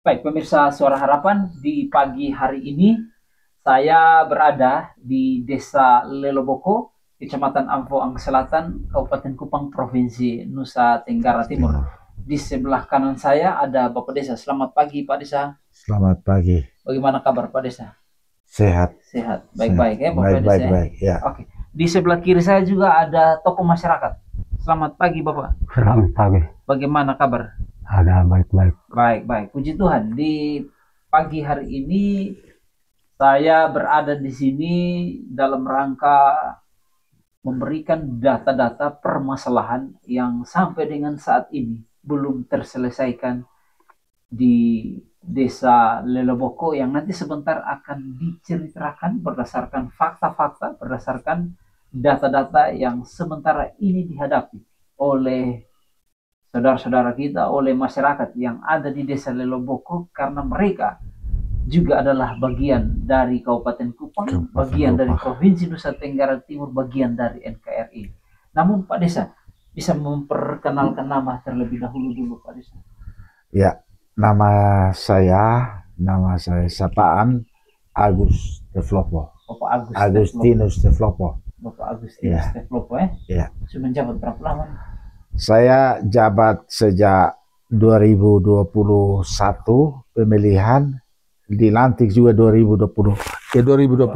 Baik, pemirsa Suara Harapan, di pagi hari ini saya berada di Desa Leloboko, Kecamatan Ampoang Selatan, Kabupaten Kupang, Provinsi Nusa Tenggara Timur. Timur. Di sebelah kanan saya ada Bapak Desa. Selamat pagi, Pak Desa. Selamat pagi. Bagaimana kabar, Pak Desa? Sehat. Sehat, Sehat. baik-baik ya, Baik, Bapak baik, Desa. baik. Ya. Oke. Di sebelah kiri saya juga ada tokoh masyarakat. Selamat pagi, Bapak. Selamat pagi. Bagaimana kabar? Ada baik-baik. Baik-baik. Puji Tuhan. Di pagi hari ini saya berada di sini dalam rangka memberikan data-data permasalahan yang sampai dengan saat ini belum terselesaikan di Desa Leloboko yang nanti sebentar akan diceritakan berdasarkan fakta-fakta, berdasarkan data-data yang sementara ini dihadapi oleh saudara-saudara kita, oleh masyarakat yang ada di Desa Leloboko, karena mereka juga adalah bagian dari Kabupaten Kupang, bagian dari Provinsi Nusa Tenggara Timur, bagian dari NKRI. Namun Pak Desa bisa memperkenalkan nama terlebih dahulu dulu, Pak Desa. Ya, nama saya sapaan Agus Teflopo. Bapak Agustinus Teflopo. Bapak Agustinus Teflopo Ya. Sudah menjabat berapa lama? Saya jabat sejak 2021 pemilihan, dilantik juga 2020. 2021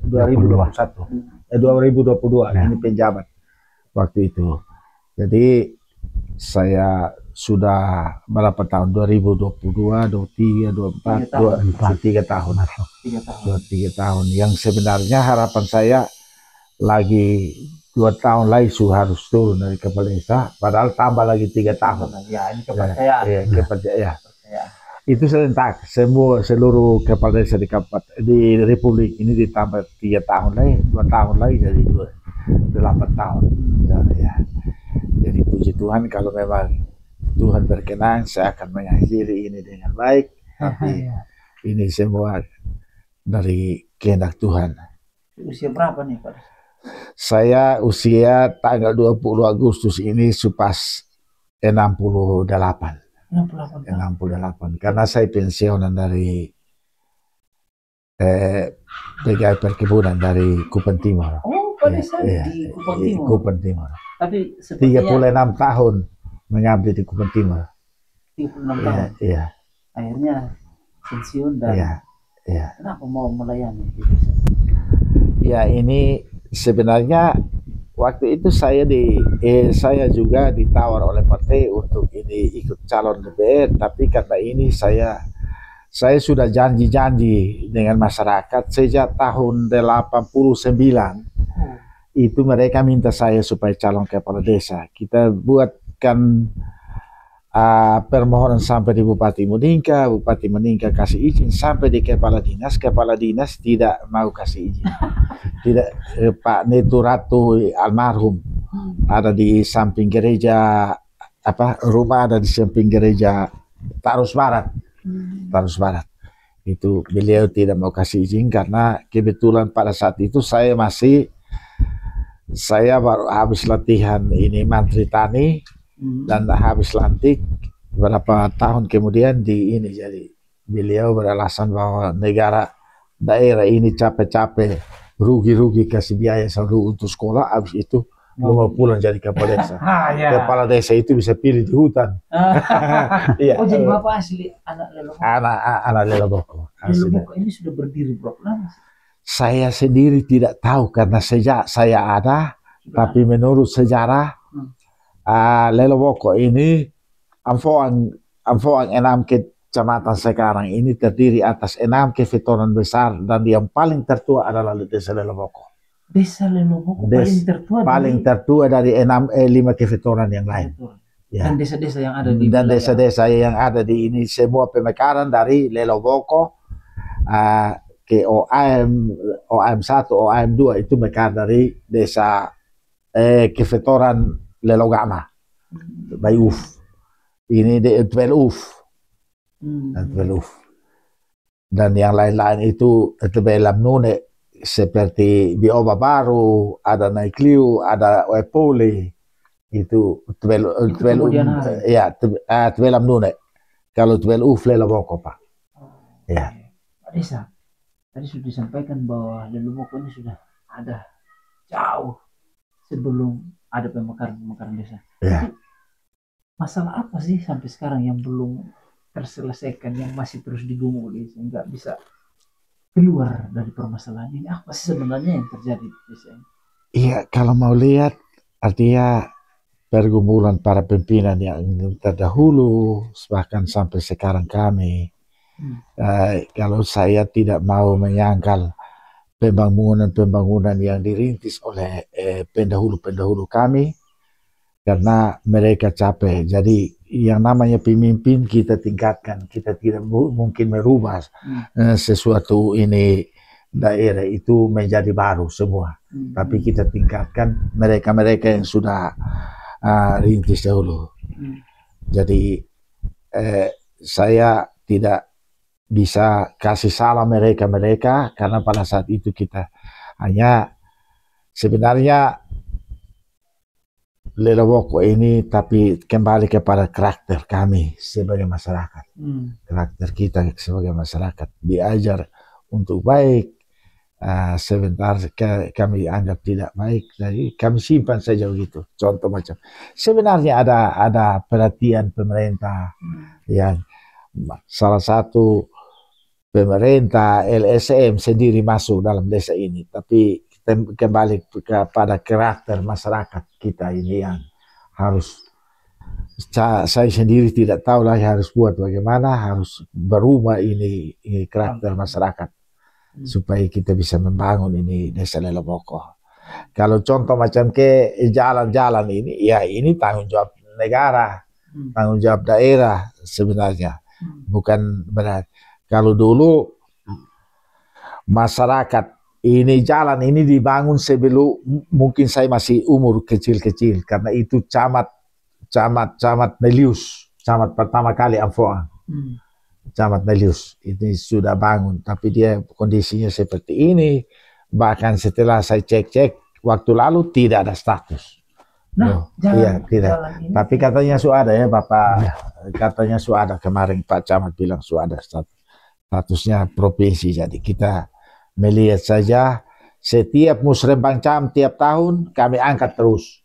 2022 ya. Ini penjabat waktu itu. Jadi saya sudah berapa tahun? 2022, 23, 24, 3 tahun. 3 tahun. Yang sebenarnya harapan saya lagi 2 tahun lagi harus turun dari kepala desa, padahal tambah lagi 3 tahun. Ya, ini kepercayaan. Kepercayaan. Itu serentak seluruh kepala desa di Republik ini ditambah 3 tahun lagi, 2 tahun lagi jadi 8 tahun. Ya. Jadi puji Tuhan, kalau memang Tuhan berkenan saya akan mengakhiri ini dengan baik. Tapi ini semua dari kehendak Tuhan. Usia berapa nih, Pak? Saya usia tanggal 20 Agustus ini supas 68. 68 karena saya pensiunan dari pegawai perkebunan dari Kupang Timur. Oh, Pak Desa di Kupang Timur. Kupang Timur. Tapi 36 tahun mengabdi di Kupang Timur. 36 tahun. Iya. Akhirnya pensiun dan kenapa mau melayani? Ya, ini sebenarnya waktu itu saya juga ditawar oleh partai untuk ini ikut calon DPR, tapi karena ini saya sudah janji-janji dengan masyarakat sejak tahun 89. Itu mereka minta saya supaya calon kepala desa. Kita buatkan permohonan sampai di Bupati Meningka kasih izin, sampai di kepala dinas tidak mau kasih izin. Tidak, Pak Netu Ratu almarhum ada di samping gereja rumah ada di samping gereja Tarus Barat. Itu beliau tidak mau kasih izin karena kebetulan pada saat itu saya baru habis latihan ini Menteri Tani dan habis lantik beberapa tahun kemudian jadi beliau beralasan bahwa daerah ini capek-capek rugi kasih biaya selalu untuk sekolah, habis itu mau pulang jadi kepala desa. Kepala desa itu bisa pilih di hutan. Oh, jadi Bapak asli anak Leloboko? Anak Leloboko. Leloboko ini sudah berdiri berapa lama? Saya sendiri tidak tahu karena sejak saya ada, tapi menurut sejarah Leloboko ini Amfoang 6 kecamatan sekarang ini terdiri atas 6 kefetoran besar dan yang paling tertua adalah Desa Leloboko. Desa Leloboko paling tertua dari 5 kefetoran yang lain. Dan desa-desa yang ada di di ini semua pemekaran dari Leloboko ke OAM 1, OAM 2 itu mekar dari desa kefetoran Lelogama, Bayuf. Ini di Tweluf. Dan yang lain-lain itu Tebelam Nune seperti Bioba Baru, ada Naikliu, ada Wepole, itu Tebelam Nune. Kalau PLU Leloboko Pak. Ya. Pak Desa, tadi sudah disampaikan bahwa Leloboko ini sudah ada jauh sebelum ada pemekaran desa. Ya. Masalah apa sih sampai sekarang yang belum terselesaikan, yang masih terus digumuli sehingga bisa keluar dari permasalahan ini? Apa sih sebenarnya yang terjadi di desa ini? Iya, kalau mau lihat artinya pergumulan para pimpinan yang terdahulu bahkan sampai sekarang kami, kalau saya tidak mau menyangkal pembangunan yang dirintis oleh pendahulu kami, karena mereka capek. Jadi yang namanya pemimpin kita tingkatkan, kita tidak mungkin merubah sesuatu ini daerah itu menjadi baru semua, tapi kita tingkatkan mereka yang sudah rintis dahulu. Jadi saya tidak bisa kasih salah mereka karena pada saat itu kita hanya sebenarnya Leloboko ini, tapi kembali kepada karakter kami sebagai masyarakat. Karakter kita sebagai masyarakat diajar untuk baik, sebentar kami anggap tidak baik, jadi kami simpan saja begitu. Contoh macam sebenarnya ada perhatian pemerintah yang salah satu pemerintah LSM sendiri masuk dalam desa ini, tapi kembali kepada karakter masyarakat kita ini yang harus, saya sendiri tidak tahu lagi harus buat bagaimana, harus berubah ini karakter masyarakat supaya kita bisa membangun ini desa Leloboko. Kalau contoh macam ke jalan-jalan ini, ya ini tanggung jawab negara, tanggung jawab daerah sebenarnya, bukan benar. Kalau dulu masyarakat ini jalan ini dibangun sebelum mungkin saya masih umur kecil-kecil, karena itu camat Melius, camat pertama kali Amfoa, camat Melius ini sudah bangun, tapi dia kondisinya seperti ini. Bahkan setelah saya cek waktu lalu tidak ada status. Iya tidak. Tapi katanya sudah ada ya Bapak, katanya sudah ada, kemarin Pak Camat bilang sudah ada statusnya provinsi. Jadi kita melihat saja setiap musrembang cam tiap tahun kami angkat terus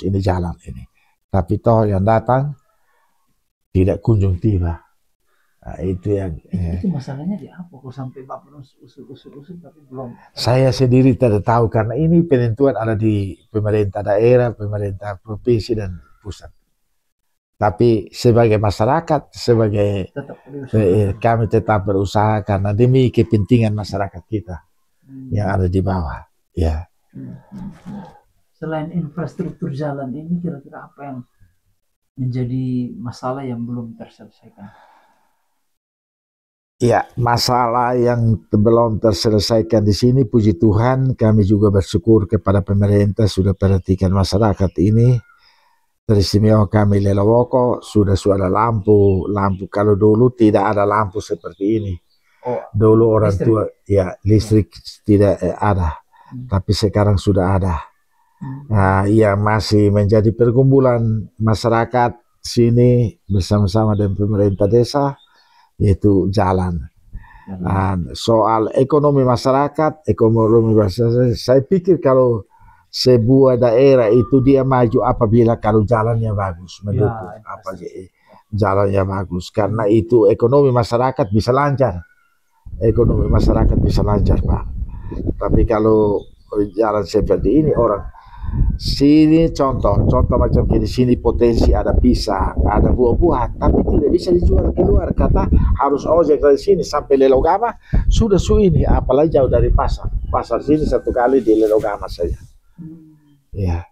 ini jalan ini, tapi toh yang datang tidak kunjung tiba. Nah, itu yang itu masalahnya di apa kok sampai Bapak usul tapi belum. Saya sendiri tidak tahu, karena ini penentuan ada di pemerintah daerah, pemerintah provinsi dan pusat. Tapi sebagai masyarakat, kami tetap berusaha karena demi kepentingan masyarakat kita yang ada di bawah. Ya. Selain infrastruktur jalan ini, kira-kira apa yang menjadi masalah yang belum terselesaikan? Ya, masalah yang belum terselesaikan di sini, puji Tuhan, kami juga bersyukur kepada pemerintah sudah perhatikan masyarakat ini. Teristimewa kami Leloboko sudah ada lampu. Kalau dulu tidak ada lampu seperti ini. Dulu orang listrik. Tua ya listrik tidak ada, tapi sekarang sudah ada. Nah, yang masih menjadi pergumulan masyarakat sini bersama-sama dengan pemerintah desa yaitu jalan. Soal ekonomi masyarakat, saya pikir kalau sebuah daerah itu dia maju apabila kalau jalannya bagus, mendukung jalannya bagus, karena itu ekonomi masyarakat bisa lancar, Pak. Tapi kalau jalan seperti ini, orang sini contoh macam di sini potensi ada pisang, ada buah-buahan, tapi tidak bisa dijual keluar karena harus ojek dari sini sampai Lelogama sudah ini, apalagi jauh dari pasar sini satu kali di Lelogama saja. Ya,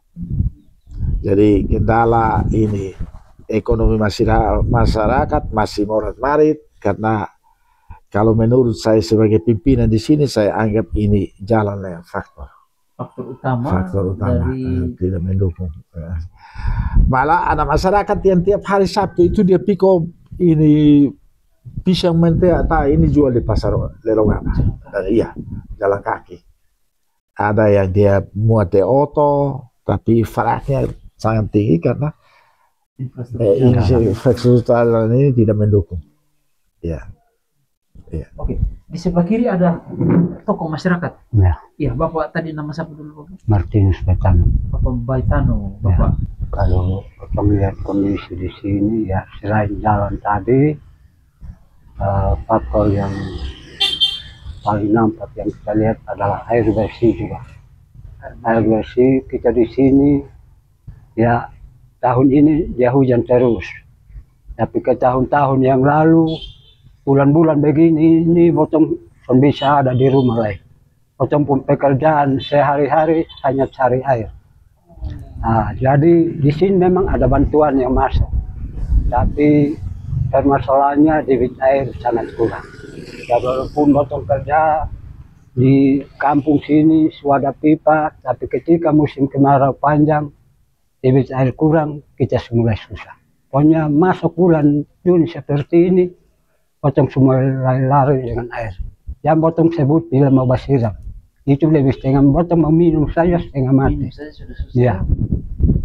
jadi kendala ini ekonomi masyarakat masih morat-marit, karena kalau menurut saya sebagai pimpinan di sini, saya anggap ini jalannya faktor utama dari tidak mendukung. Malah ada masyarakat yang tiap hari Sabtu itu dia piko ini pisang mentega ini jual di pasar Lelogama, dan iya jalan kaki. Ada yang dia muat di oto, tapi faraknya sangat tinggi karena infrastruktur ini tidak mendukung. Ya. Ya. Oke, di sebelah kiri ada tokoh masyarakat. Ya. Iya, Bapak tadi nama siapa dulu, Bapak? Martinus Baitano. Bapak Baitano, Bapak. Ya. Kalau Bapak melihat kondisi di sini ya, selain jalan tadi, faktor yang paling nampak yang kita lihat adalah air bersih juga. Air bersih kita di sini ya, tahun ini dia hujan terus, tapi ke tahun-tahun yang lalu bulan-bulan begini ini botong bisa ada di rumah lain. Botong pun pekerjaan sehari-hari hanya cari air. Nah, jadi di sini memang ada bantuan yang masuk, tapi permasalahannya debit air sangat kurang. Ya, walaupun botong kerja di kampung sini sudah pipa, tapi ketika musim kemarau panjang debit air kurang, kita mulai susah. Pokoknya masuk bulan Juni seperti ini, potong semua lari dengan air. Yang potong sebut bila mau basiram, itu lebih setengah potong mau minum saja setengah mati. Ya,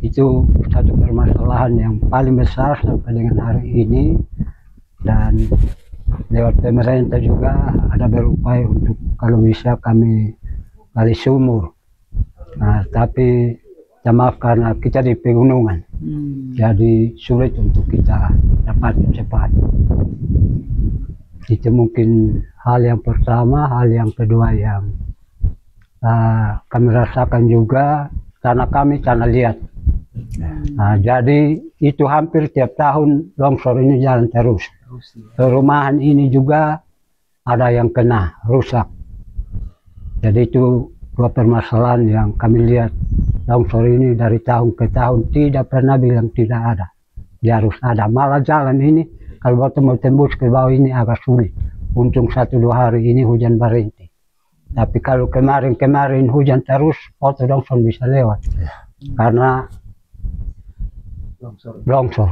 itu satu permasalahan yang paling besar sampai dengan hari ini. Dan lewat pemerintah juga ada berupaya untuk kalau bisa kami gali sumur. Nah, tapi ya maaf karena kita di pegunungan, jadi sulit untuk kita dapat cepat. Itu mungkin hal yang pertama. Hal yang kedua yang kami rasakan juga karena kami tanah liat. Nah, jadi itu hampir tiap tahun longsor ini jalan terus. Perumahan ini juga ada yang kena rusak. Jadi itu dua permasalahan yang kami lihat. Longsor ini dari tahun ke tahun tidak pernah bilang tidak ada. Dia harus ada. Malah jalan ini kalau waktu mau tembus ke bawah ini agak sulit. Untung 1-2 hari ini hujan berhenti. Tapi kalau kemarin hujan terus, foto longsor bisa lewat. Karena longsor.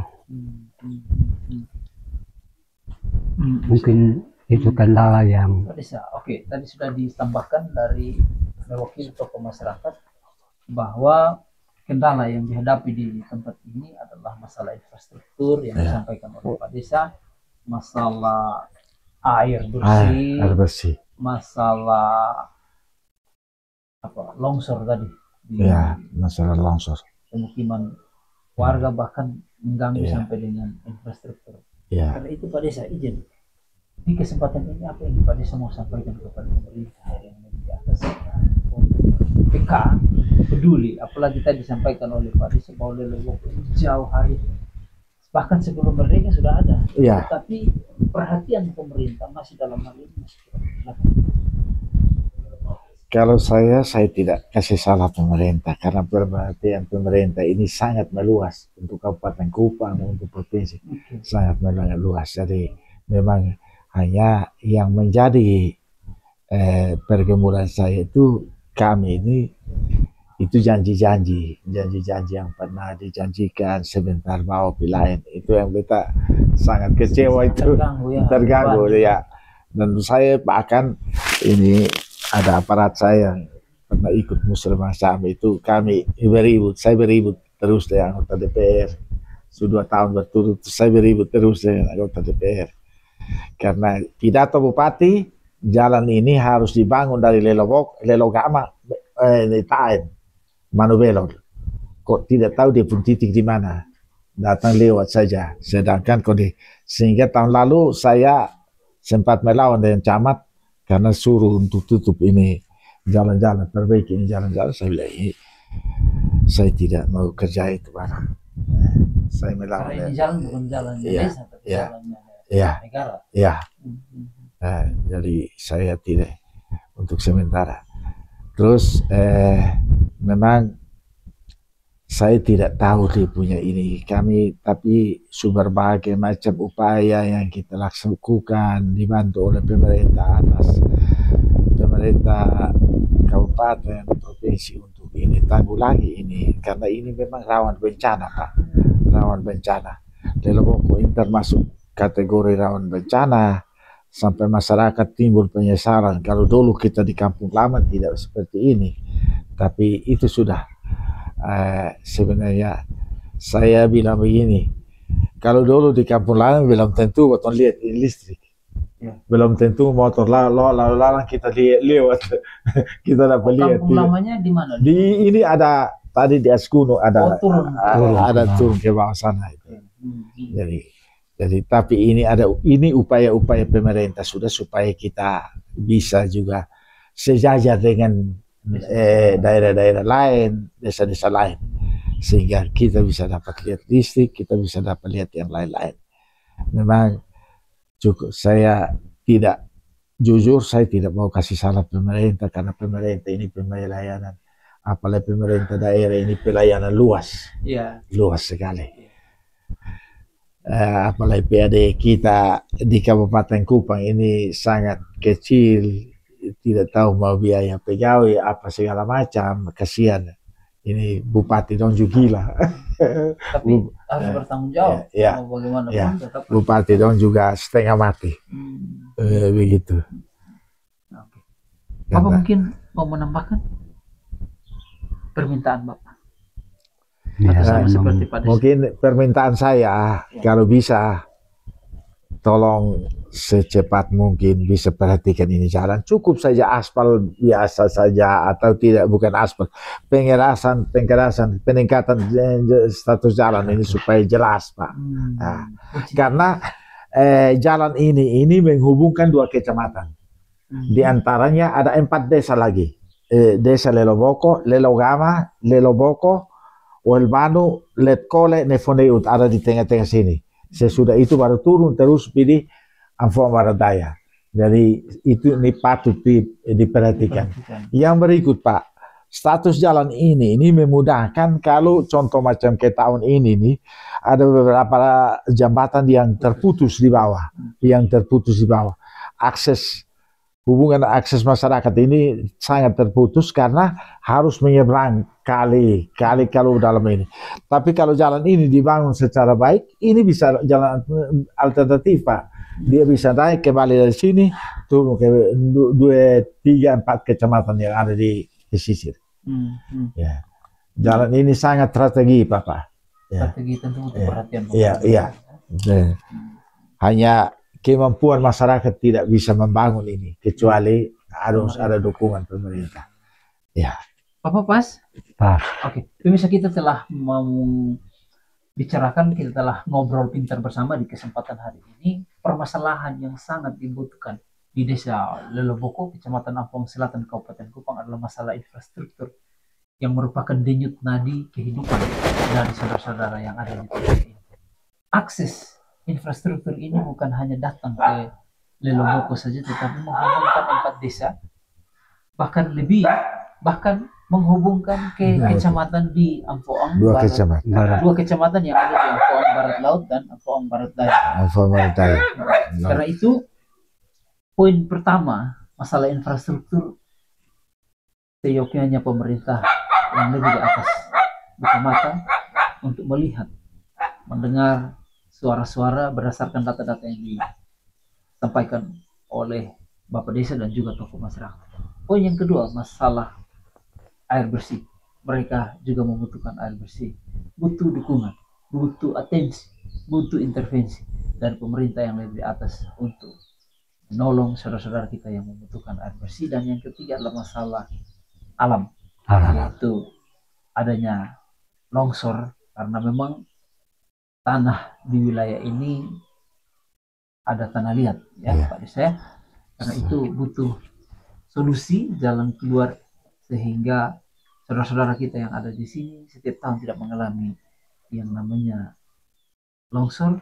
Mungkin itu kendala yang... Oke, tadi sudah ditambahkan dari mewakili tokoh masyarakat bahwa kendala yang dihadapi di tempat ini adalah masalah infrastruktur yang disampaikan oleh Pak Desa, masalah air bersih, masalah longsor tadi. Masalah longsor. Pemukiman warga bahkan mengganggu sampai dengan infrastruktur. Karena itu Pak Desa izin di kesempatan ini apa yang Pak Desa mau sampaikan kepada pemerintah yang di atas PK peduli, apalagi tadi disampaikan oleh Pak Desa bahwa Lelewok jauh hari, bahkan sebelum mereka sudah ada, tapi perhatian pemerintah masih dalam hal ini masih kurang. Kalau saya tidak kasih salah pemerintah, karena perhatian pemerintah ini sangat meluas untuk Kabupaten Kupang, untuk provinsi, sangat meluas. Jadi memang hanya yang menjadi pergumulan saya itu kami ini itu janji-janji yang pernah dijanjikan sebentar mau lain, itu yang kita sangat kecewa, itu terganggu ya. Dan saya bahkan ini ada aparat saya yang pernah ikut musrah sama itu, kami saya beribut terus dengan anggota DPR. Sudah 2 tahun berturut saya beribut terus dengan anggota DPR karena pidato Bupati jalan ini harus dibangun dari Lelogama Taen Manubelor. Kok tidak tahu dia pun titik di mana, datang lewat saja. Sedangkan sehingga tahun lalu saya sempat melawan dengan camat karena suruh untuk tutup ini jalan-jalan, perbaiki ini jalan-jalan. Saya bilang ini saya tidak mau kerja itu barang. Saya melawan. Ini jalan bukan jalannya desa, tapi jalannya negara. Jadi saya tidak untuk sementara. Terus memang saya tidak tahu dia punya ini tapi berbagai macam upaya yang kita lakukan dibantu oleh pemerintah atas pemerintah kabupaten provinsi untuk ini tanggulangi ini, karena ini memang rawan bencana Pak, rawan bencana. Lelewok ini termasuk kategori rawan bencana sampai masyarakat timbul penyesalan. Kalau dulu kita di kampung lama tidak seperti ini, tapi itu sudah sebenarnya saya bilang begini, kalau dulu di kampung lain belum tentu betul lihat ini listrik. Ya. Belum tentu motor lalu lalang kita lewat kita dapat lihat. Kampung lamanya di mana? Di ini ada tadi di Askuno ada turun. Ada turun ke bawah sana itu. Jadi tapi ini upaya-upaya pemerintah sudah supaya kita bisa juga sejajar dengan daerah-daerah lain, desa-desa lain, sehingga kita bisa dapat lihat listrik, kita bisa dapat lihat yang lain-lain. Memang cukup, saya tidak jujur, saya tidak mau kasih salah pemerintah karena pemerintah ini pelayanan, apalagi pemerintah daerah ini pelayanan luas, luas sekali. Apalagi PAD kita di Kabupaten Kupang ini sangat kecil, tidak tahu mau biaya pegawai apa segala macam, kasihan. Ini bupati dong juga gila. Tapi harus bertanggung jawab. Ya, bagaimana ya. pun tetap. Bupati dong juga setengah mati. Begitu. Oke. Bapak mungkin mau menambahkan permintaan Bapak? Ya, seperti pada mungkin permintaan saya kalau bisa tolong secepat mungkin bisa perhatikan ini jalan, cukup saja aspal biasa saja atau tidak, bukan aspal, pengerasan peningkatan status jalan ini supaya jelas Pak. Nah, karena jalan ini menghubungkan 2 kecamatan, di antaranya ada 4 desa lagi, desa Leloboko, Lelogama, Leloboko, Welbanu, Letkole, Nefoneut ada di tengah-tengah sini. Sesudah itu baru turun terus pilih Amphoang Barat Daya. Jadi itu ini patut diperhatikan. Yang berikut Pak, status jalan ini memudahkan kalau contoh macam ke tahun ini nih ada beberapa jembatan yang terputus di bawah, hubungan akses masyarakat ini sangat terputus karena harus menyeberang kali kalau dalam ini. Tapi kalau jalan ini dibangun secara baik, ini bisa jalan alternatif Pak. Dia bisa naik kembali dari sini, turun ke 2, 3, 4 kecamatan yang ada di pesisir. Ya. Jalan ini sangat strategi Pak. Ya. Strategi tentu untuk perhatian. Iya. Hanya kemampuan masyarakat tidak bisa membangun ini kecuali harus ada dukungan pemerintah. Ya. Bapak pas? Pas. Oke. Pemirsa, kita telah membicarakan, kita telah ngobrol pintar bersama di kesempatan hari ini permasalahan yang sangat dibutuhkan di desa Leloboko, Kecamatan Amphoang Selatan, Kabupaten Kupang adalah masalah infrastruktur yang merupakan denyut nadi kehidupan dari saudara-saudara yang ada di tempat ini. Akses infrastruktur ini bukan hanya datang ke Leloboko saja, tetapi menghubungkan 4 desa, bahkan menghubungkan ke kecamatan di Amphoang Barat, 2 kecamatan yang ada di Amphoang Barat Laut dan Amphoang Barat Daya. Karena itu poin pertama, masalah infrastruktur seyogyanya pemerintah yang lebih di atas buka mata untuk melihat, mendengar suara-suara berdasarkan data-data yang disampaikan oleh Bapak Desa dan juga tokoh masyarakat. Poin yang kedua, masalah air bersih. Mereka juga membutuhkan air bersih, butuh dukungan, butuh atensi, butuh intervensi dari pemerintah yang lebih di atas untuk menolong saudara-saudara kita yang membutuhkan air bersih. Dan yang ketiga adalah masalah alam, yaitu adanya longsor, karena memang tanah di wilayah ini ada tanah liat Pak Desa. Karena itu butuh solusi jalan keluar sehingga saudara-saudara kita yang ada di sini setiap tahun tidak mengalami yang namanya longsor.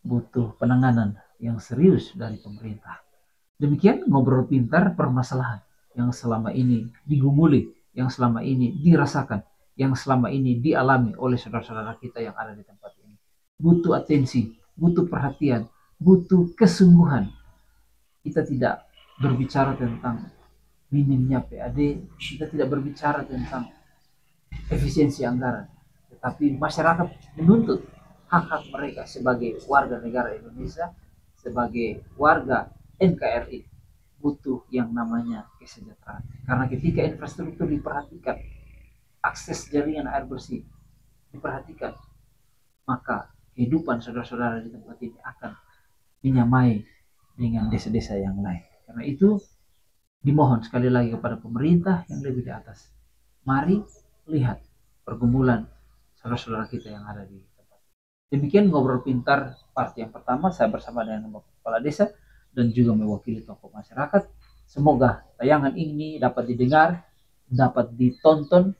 Butuh penanganan yang serius dari pemerintah. Demikian ngobrol pintar permasalahan yang selama ini digumuli, yang selama ini dirasakan, yang selama ini dialami oleh saudara-saudara kita yang ada di tempat ini. Butuh atensi, butuh perhatian, butuh kesungguhan. Kita tidak berbicara tentang minimnya PAD, kita tidak berbicara tentang efisiensi anggaran, tetapi masyarakat menuntut hak-hak mereka sebagai warga negara Indonesia, sebagai warga NKRI, butuh yang namanya kesejahteraan. Karena ketika infrastruktur diperhatikan, akses jaringan air bersih diperhatikan, maka kehidupan saudara-saudara di tempat ini akan menyamai dengan desa-desa yang lain. Karena itu dimohon sekali lagi kepada pemerintah yang lebih di atas, mari lihat pergumulan saudara-saudara kita yang ada di tempat. Demikian ngobrol pintar part yang pertama, saya bersama dengan Bapak Kepala Desa dan juga mewakili tokoh masyarakat. Semoga tayangan ini dapat didengar, dapat ditonton,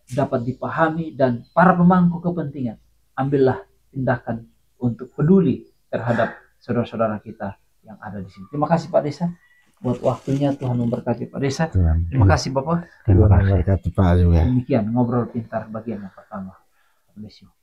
dapat dipahami, dan para pemangku kepentingan ambillah tindakan untuk peduli terhadap saudara-saudara kita yang ada di sini. Terima kasih Pak Desa buat waktunya. Tuhan memberkati Pak Desa. Terima kasih Bapak. Tuhan memberkati Pak juga. Demikian ngobrol pintar bagian yang pertama. God bless you.